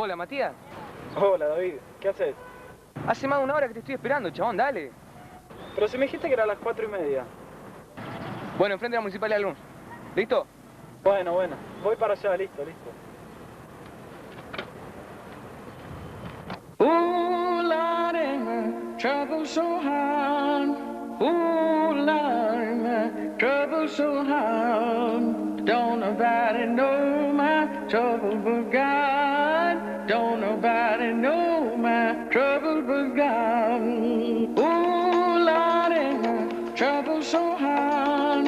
Hola, Matías. Hola, David. ¿Qué haces? Hace más de una hora que te estoy esperando, chabón, dale. Pero si me dijiste que era a las 4:30. Bueno, enfrente de la Municipal de Alums. ¿Listo? Bueno. Voy para allá, listo. Ooh, Lordy, my trouble so hard. Ooh, Lordy, my trouble so hard. Don't nobody know my trouble but God. Don't nobody know my trouble but God. Ooh, Lordy, my trouble so hard.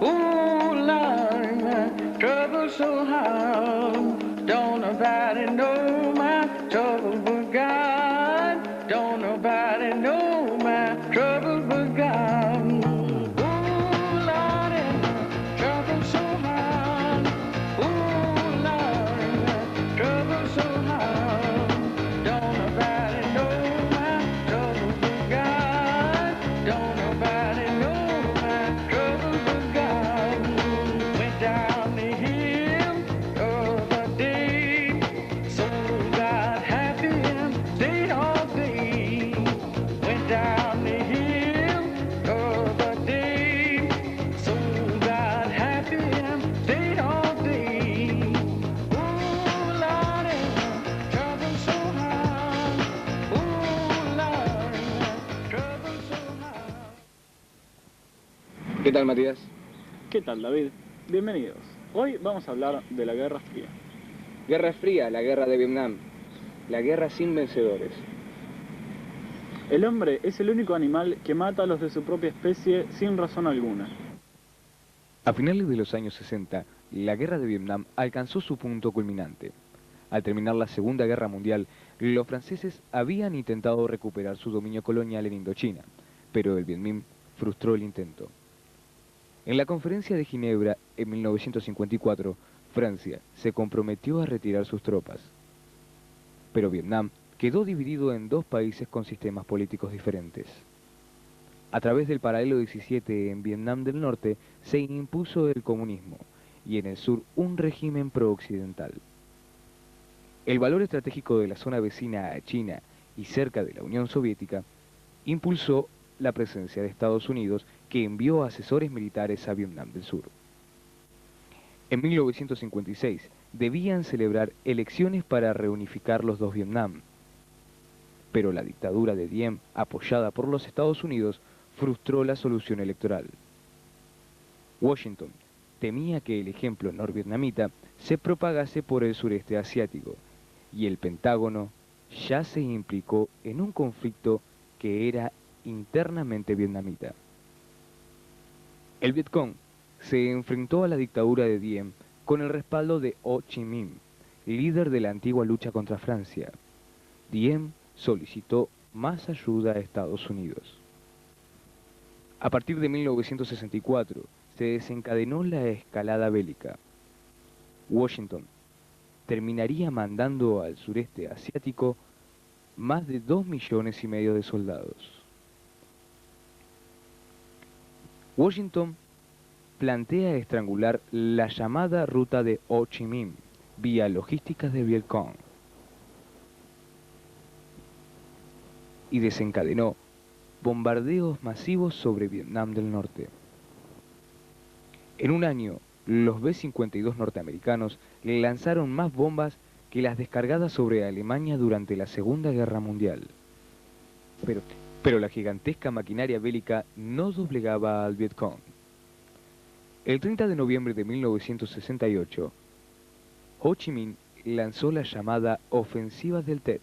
Ooh, Lordy, my trouble so hard. Don't nobody know my trouble but God. Don't nobody know my trouble but God. Ooh, Lordy, my trouble so hard. Ooh, Lordy, my trouble so hard. Don't nobody know my trouble but God. Don't nobody know my trouble but God. Went down the hill the other day, so got happy and stayed all day. Went down the hill the other day, so got happy and stayed all day. Ooh, Lordy, my trouble so hard. Ooh, Lordy, my trouble so hard. ¿Qué tal, Matías? ¿Qué tal, David? Bienvenidos. Hoy vamos a hablar de la Guerra Fría. Guerra Fría, la guerra de Vietnam. La guerra sin vencedores. El hombre es el único animal que mata a los de su propia especie sin razón alguna. A finales de los años 60, la guerra de Vietnam alcanzó su punto culminante. Al terminar la Segunda Guerra Mundial, los franceses habían intentado recuperar su dominio colonial en Indochina, pero el Viet Minh frustró el intento. En la Conferencia de Ginebra, en 1954, Francia se comprometió a retirar sus tropas. Pero Vietnam quedó dividido en dos países con sistemas políticos diferentes. A través del paralelo 17 en Vietnam del Norte se impuso el comunismo y en el sur un régimen pro-occidental. El valor estratégico de la zona vecina a China y cerca de la Unión Soviética impulsó la presencia de Estados Unidos, que envió asesores militares a Vietnam del Sur. En 1956 debían celebrar elecciones para reunificar los dos Vietnam, pero la dictadura de Diem, apoyada por los Estados Unidos, frustró la solución electoral. Washington temía que el ejemplo norvietnamita se propagase por el sureste asiático, y el Pentágono ya se implicó en un conflicto que era internamente vietnamita. El Vietcong se enfrentó a la dictadura de Diem con el respaldo de Ho Chi Minh, líder de la antigua lucha contra Francia. Diem solicitó más ayuda a Estados Unidos. A partir de 1964 se desencadenó la escalada bélica. Washington terminaría mandando al sureste asiático más de 2,5 millones de soldados. Washington plantea estrangular la llamada ruta de Ho Chi Minh vía logísticas de Vietcong y desencadenó bombardeos masivos sobre Vietnam del Norte. En un año, los B-52 norteamericanos le lanzaron más bombas que las descargadas sobre Alemania durante la Segunda Guerra Mundial. Pero la gigantesca maquinaria bélica no doblegaba al Vietcong. El 30 de noviembre de 1968, Ho Chi Minh lanzó la llamada Ofensiva del Tet.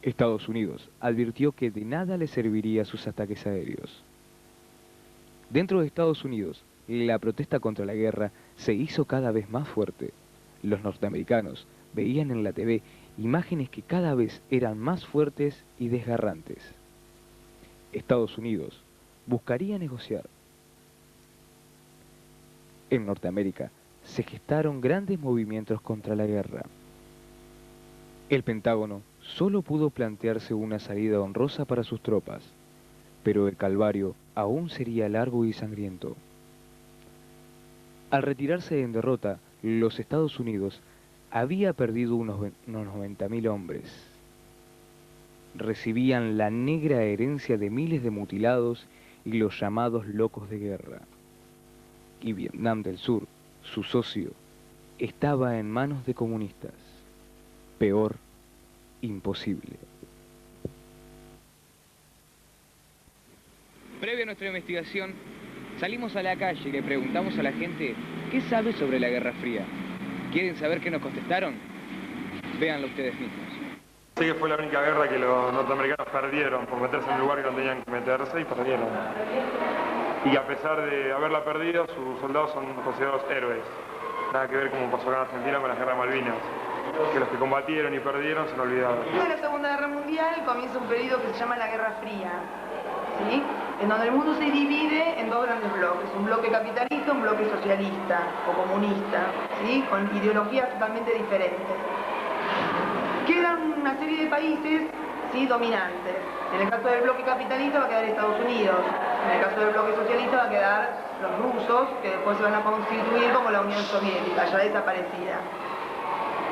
Estados Unidos advirtió que de nada le serviría sus ataques aéreos. Dentro de Estados Unidos, la protesta contra la guerra se hizo cada vez más fuerte. Los norteamericanos veían en la TV imágenes que cada vez eran más fuertes y desgarrantes. Estados Unidos buscaría negociar. En Norteamérica se gestaron grandes movimientos contra la guerra. El Pentágono solo pudo plantearse una salida honrosa para sus tropas, pero el calvario aún sería largo y sangriento. Al retirarse en derrota, los Estados Unidos había perdido unos 90.000 hombres. Recibían la negra herencia de miles de mutilados y los llamados locos de guerra. Y Vietnam del Sur, su socio, estaba en manos de comunistas. Peor, imposible. Previo a nuestra investigación, salimos a la calle y le preguntamos a la gente qué sabe sobre la Guerra Fría. ¿Quieren saber qué nos contestaron? Véanlo ustedes mismos. Sí que fue la única guerra que los norteamericanos perdieron por meterse en el lugar que no tenían que meterse y perdieron. Y que a pesar de haberla perdido, sus soldados son considerados héroes. Nada que ver como pasó acá en Argentina con la Guerra de Malvinas, que los que combatieron y perdieron se han olvidado. En la Segunda Guerra Mundial comienza un periodo que se llama la Guerra Fría, ¿sí? En donde el mundo se divide en dos grandes bloques, un bloque capitalista, un bloque socialista o comunista, ¿sí? Con ideologías totalmente diferentes. Quedan una serie de países, ¿sí?, dominantes. En el caso del bloque capitalista va a quedar Estados Unidos, en el caso del bloque socialista va a quedar los rusos, que después se van a constituir como la Unión Soviética, ya desaparecida.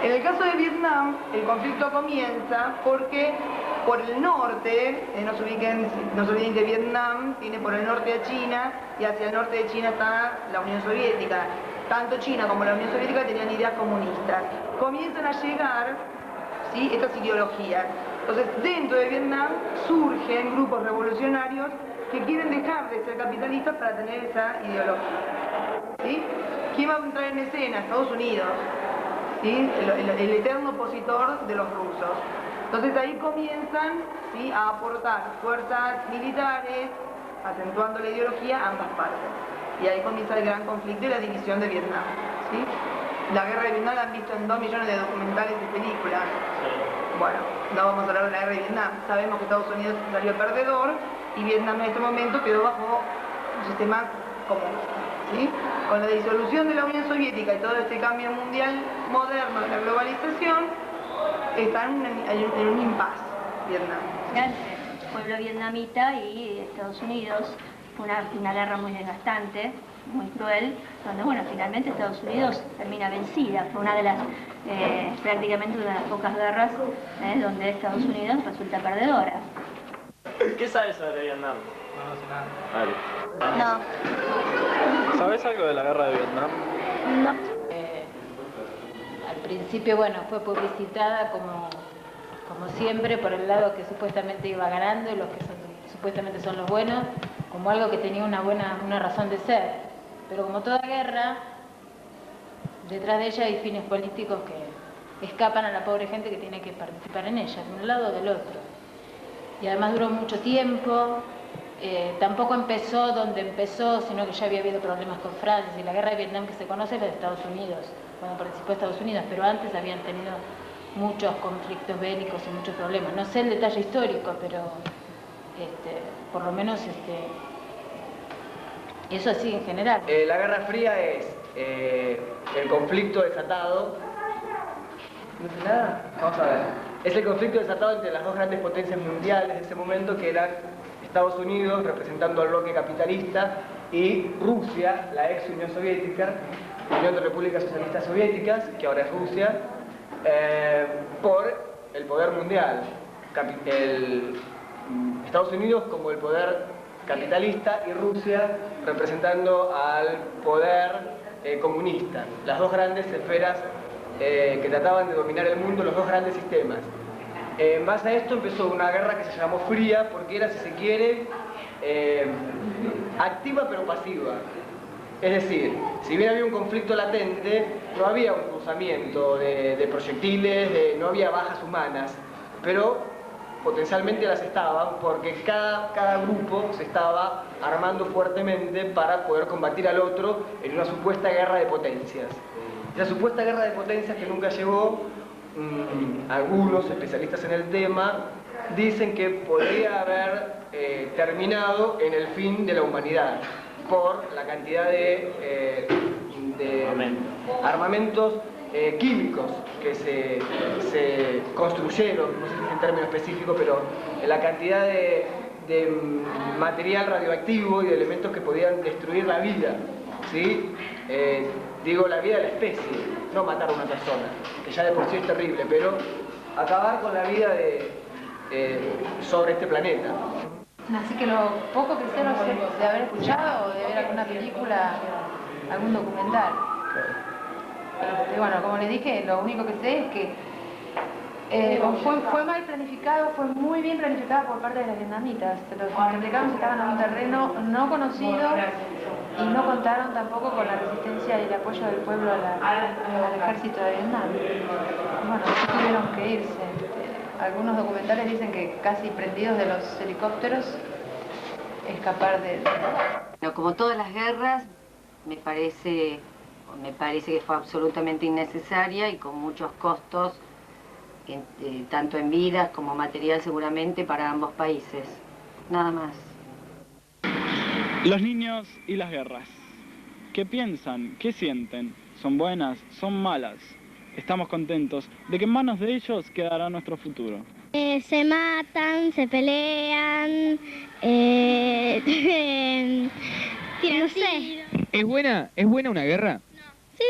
En el caso de Vietnam, el conflicto comienza porque por el norte, no se olviden que Vietnam tiene por el norte a China y hacia el norte de China está la Unión Soviética. Tanto China como la Unión Soviética tenían ideas comunistas. Comienzan a llegar, ¿sí?, estas ideologías. Entonces, dentro de Vietnam surgen grupos revolucionarios que quieren dejar de ser capitalistas para tener esa ideología. ¿Sí? ¿Quién va a entrar en escena? Estados Unidos. ¿Sí? El eterno opositor de los rusos. Entonces ahí comienzan, ¿sí?, a aportar fuerzas militares, acentuando la ideología a ambas partes. Y ahí comienza el gran conflicto y la división de Vietnam. ¿Sí? La guerra de Vietnam la han visto en 2 millones de documentales y películas. Bueno, no vamos a hablar de la guerra de Vietnam. Sabemos que Estados Unidos salió perdedor y Vietnam en este momento quedó bajo un sistema comunista. ¿Sí? Con la disolución de la Unión Soviética y todo este cambio mundial moderno de la globalización, está en un impasse Vietnam. El pueblo vietnamita y Estados Unidos, una guerra muy desgastante, muy cruel, donde, bueno, finalmente Estados Unidos termina vencida. Fue una de las, prácticamente una de las pocas guerras donde Estados Unidos resulta perdedora. ¿Qué sabes sobre Vietnam? No sé nada. No. ¿Sabes algo de la guerra de Vietnam? No. Al principio, bueno, fue publicitada como siempre por el lado que supuestamente iba ganando y los que supuestamente son los buenos, como algo que tenía una razón de ser. Pero como toda guerra, detrás de ella hay fines políticos que escapan a la pobre gente que tiene que participar en ella, de un lado o del otro. Y además duró mucho tiempo, tampoco empezó donde empezó, sino que ya había habido problemas con Francia. Y la guerra de Vietnam que se conoce es la de Estados Unidos, cuando participó Estados Unidos, pero antes habían tenido muchos conflictos bélicos y muchos problemas. No sé el detalle histórico, pero por lo menos eso así en general. La Guerra Fría es el conflicto desatado. ¿No sé nada? Vamos a ver. Es el conflicto desatado entre las dos grandes potencias mundiales de ese momento, que eran Estados Unidos, representando al bloque capitalista, y Rusia, la ex Unión Soviética, Unión de Repúblicas Socialistas Soviéticas, que ahora es Rusia, por el poder mundial. Estados Unidos como el poder capitalista y Rusia representando al poder comunista. Las dos grandes esferas que trataban de dominar el mundo, los dos grandes sistemas. En base a esto empezó una guerra que se llamó Fría, porque era, si se quiere, activa pero pasiva. Es decir, si bien había un conflicto latente, no había un cruzamiento de proyectiles, no había bajas humanas, pero potencialmente las estaban, porque cada grupo se estaba armando fuertemente para poder combatir al otro en una supuesta guerra de potencias. Esa supuesta guerra de potencias que nunca llegó, algunos especialistas en el tema dicen que podría haber terminado en el fin de la humanidad por la cantidad de armamentos químicos que se construyeron, no sé si es en términos específicos, pero la cantidad de material radioactivo y de elementos que podían destruir la vida, ¿sí? Digo, la vida de la especie, no matar a una persona, que ya de por sí es terrible, pero acabar con la vida sobre este planeta. Así que lo poco que sé no sé de haber escuchado o de ver alguna película, algún documental. Bueno, como les dije, lo único que sé es que fue mal planificado, fue muy bien planificado por parte de los vietnamitas. Los norteamericanos estaban en un terreno no conocido y no contaron tampoco con la resistencia y el apoyo del pueblo al ejército de Vietnam. Bueno, así tuvieron que irse. Algunos documentales dicen que casi prendidos de los helicópteros, escapar de... Pero como todas las guerras, me parece que fue absolutamente innecesaria y con muchos costos, tanto en vidas como material seguramente para ambos países. Nada más. Los niños y las guerras. ¿Qué piensan? ¿Qué sienten? ¿Son buenas? ¿Son malas? Estamos contentos de que en manos de ellos quedará nuestro futuro. Se matan, se pelean, no sé. ¿Es buena una guerra? No. Sí.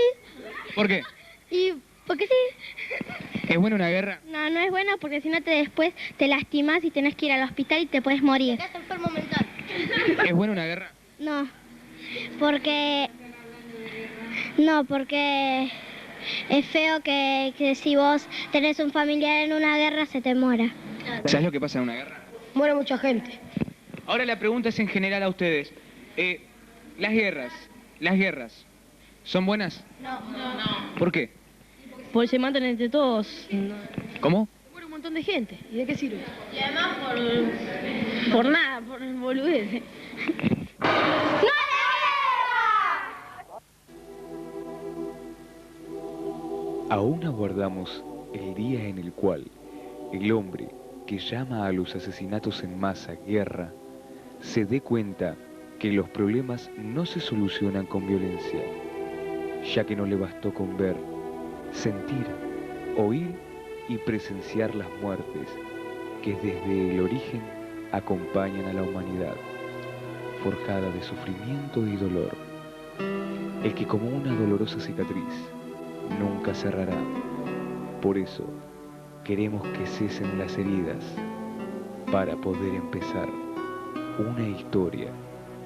¿Por qué? ¿Y por qué sí? ¿Es buena una guerra? No, no es buena porque si no después te lastimas y tenés que ir al hospital y te puedes morir. Estás enfermo mental. ¿Es buena una guerra? No, porque es feo que si vos tenés un familiar en una guerra se te muera. ¿Sabes lo que pasa en una guerra? Muere mucha gente. Ahora la pregunta es en general a ustedes. Las guerras, ¿son buenas? No. ¿Por qué? Porque se matan entre todos. ¿Cómo? Muere un montón de gente. ¿Y de qué sirve? Y además por nada, por boludez. Aún aguardamos el día en el cual el hombre que llama a los asesinatos en masa guerra se dé cuenta que los problemas no se solucionan con violencia, ya que no le bastó con ver, sentir, oír y presenciar las muertes que desde el origen acompañan a la humanidad, forjada de sufrimiento y dolor, el que como una dolorosa cicatriz nunca cerrará. Por eso queremos que cesen las heridas para poder empezar una historia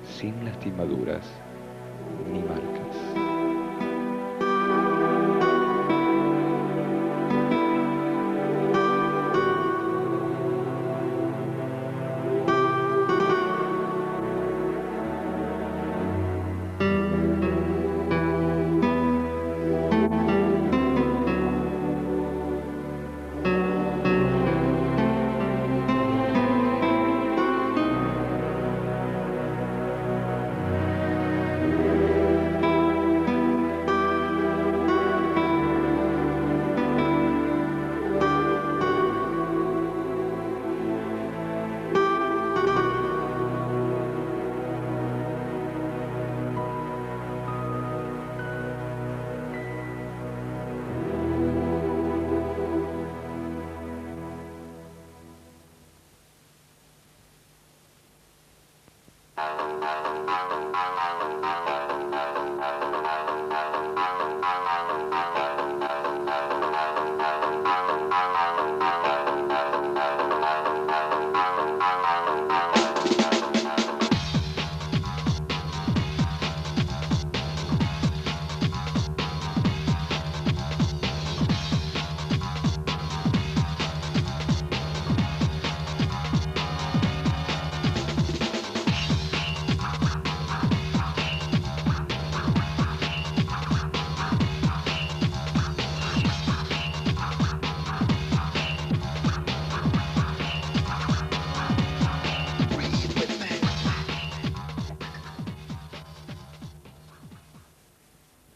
sin lastimaduras ni marcas.